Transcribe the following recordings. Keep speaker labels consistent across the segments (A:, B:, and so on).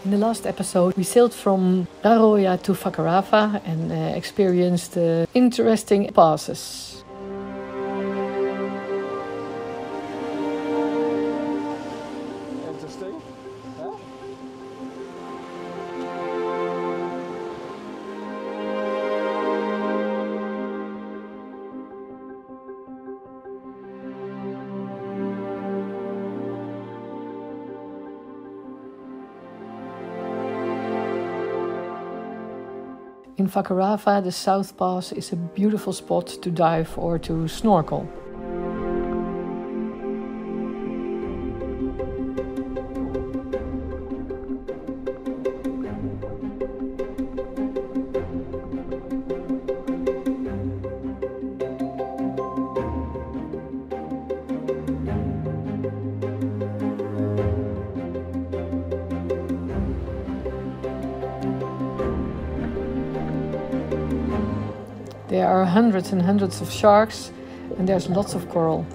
A: In the last episode, we sailed from Raroya to Fakarava and experienced interesting passes.
B: Interesting, huh?
A: In Fakarava, the South Pass is a beautiful spot to dive or to snorkel. There are hundreds and hundreds of sharks, and there's lots of coral.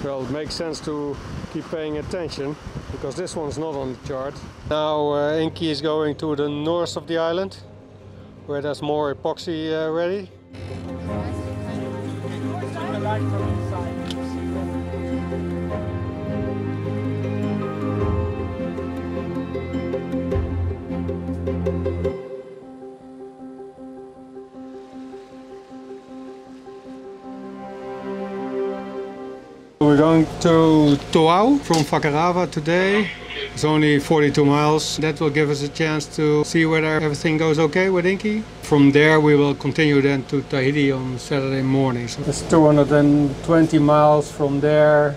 B: Well, it makes sense to keep paying attention because this one's not on the chart. Now Inky is going to the north of the island where there's more epoxy ready. We're going to Toau from Fakarava today. It's only 42 miles. That will give us a chance to see whether everything goes okay with Inky. From there we will continue then to Tahiti on Saturday morning. So it's 220 miles from there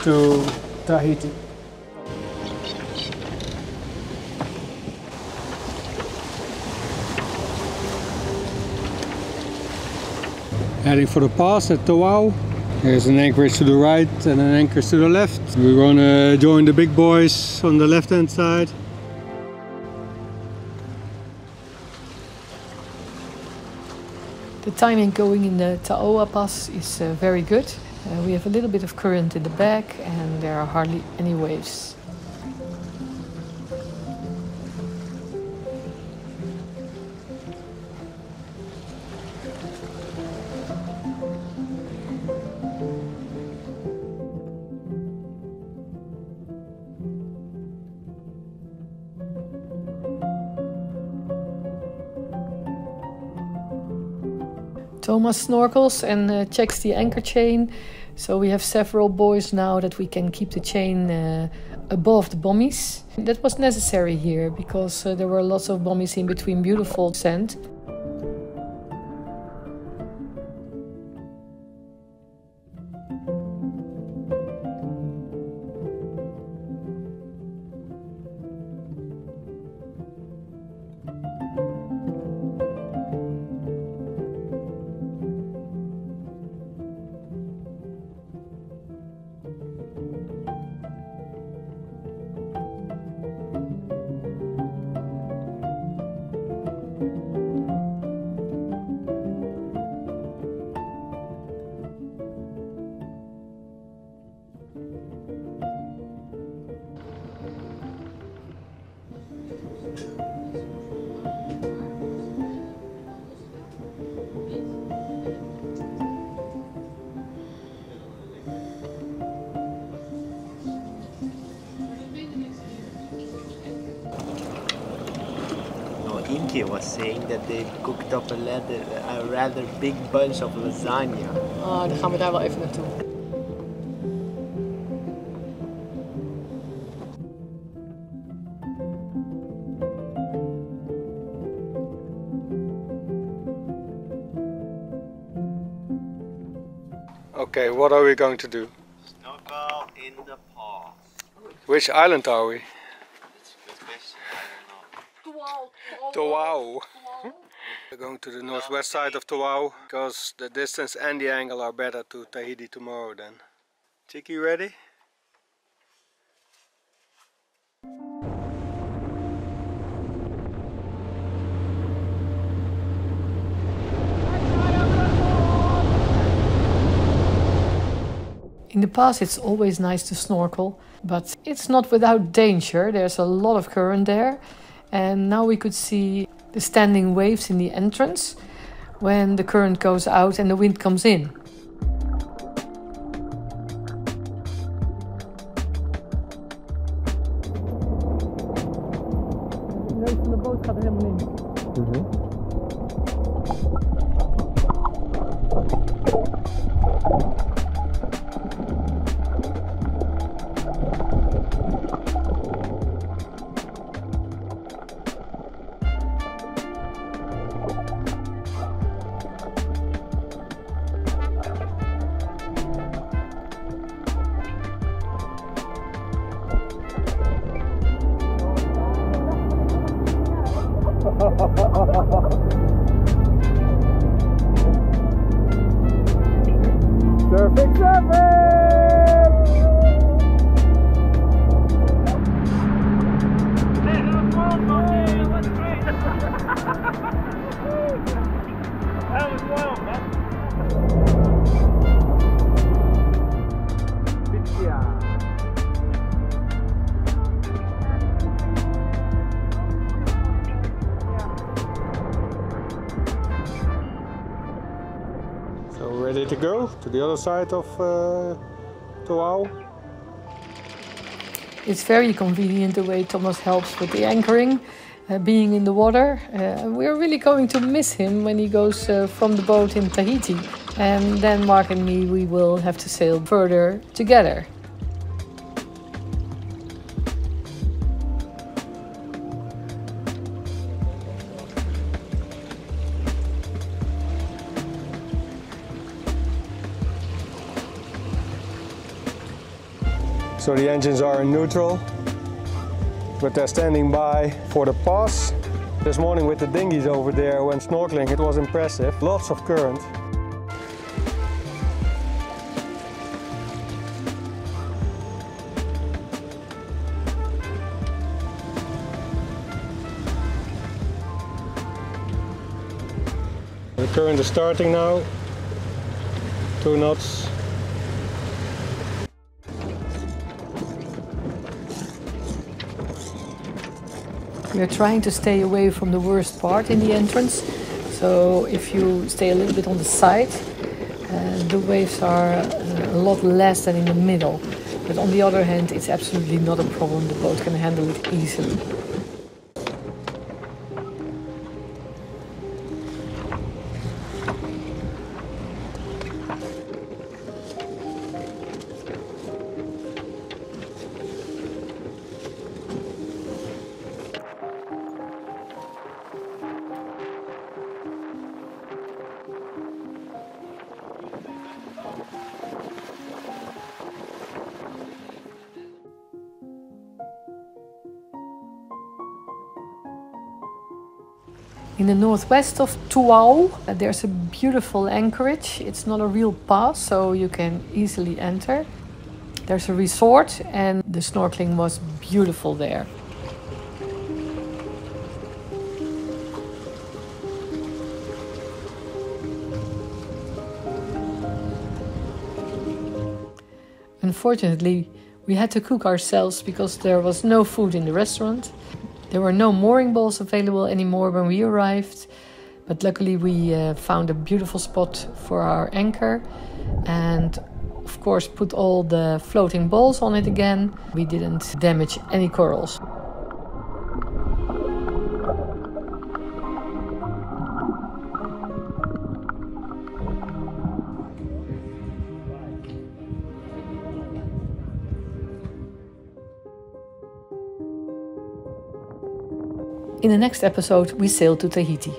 B: to Tahiti. Heading for the pass at Toau. There's an anchorage to the right and an anchorage to the left. We're gonna join the big boys on the left hand side.
A: The timing going in the Toau Pass is very good. We have a little bit of current in the back and there are hardly any waves. Thomas snorkels and checks the anchor chain. So we have several buoys now that we can keep the chain above the bommies. That was necessary here because there were lots of bommies in between beautiful sand.
C: Inky was saying that they cooked up a rather big bunch of lasagna.
A: Ah, dan gaan we daar wel even naartoe.
B: Okay, what are we going to do?
C: Snorkel in the pass.
B: Which island are we?
C: That's a good question, I don't know.
B: Toau. We're going to the northwest side of Toau because the distance and the angle are better to Tahiti tomorrow then. Chicky, ready?
A: In the past it's always nice to snorkel, but it's not without danger. There's a lot of current there. And now we could see the standing waves in the entrance when the current goes out and the wind comes in. De boot gaat er helemaal in.
B: Perfect surfing!
C: That was wild, man.
B: So we're ready to go to the other side of Toau.
A: It's very convenient the way Thomas helps with the anchoring, being in the water. We're really going to miss him when he goes from the boat in Tahiti. And then Mark and me, we will have to sail further together.
B: So the engines are in neutral, but they're standing by for the pass. This morning with the dinghies over there when snorkeling, it was impressive. Lots of current. The current is starting now. 2 knots.
A: We're trying to stay away from the worst part in the entrance. So if you stay a little bit on the side, the waves are a lot less than in the middle. But on the other hand, it's absolutely not a problem. The boat can handle it easily. In the northwest of Toau, there's a beautiful anchorage. It's not a real pass, so you can easily enter. There's a resort and the snorkeling was beautiful there. Unfortunately, we had to cook ourselves because there was no food in the restaurant. There were no mooring balls available anymore when we arrived, but luckily we found a beautiful spot for our anchor and of course put all the floating balls on it again. We didn't damage any corals. In the next episode, we sail to Tahiti.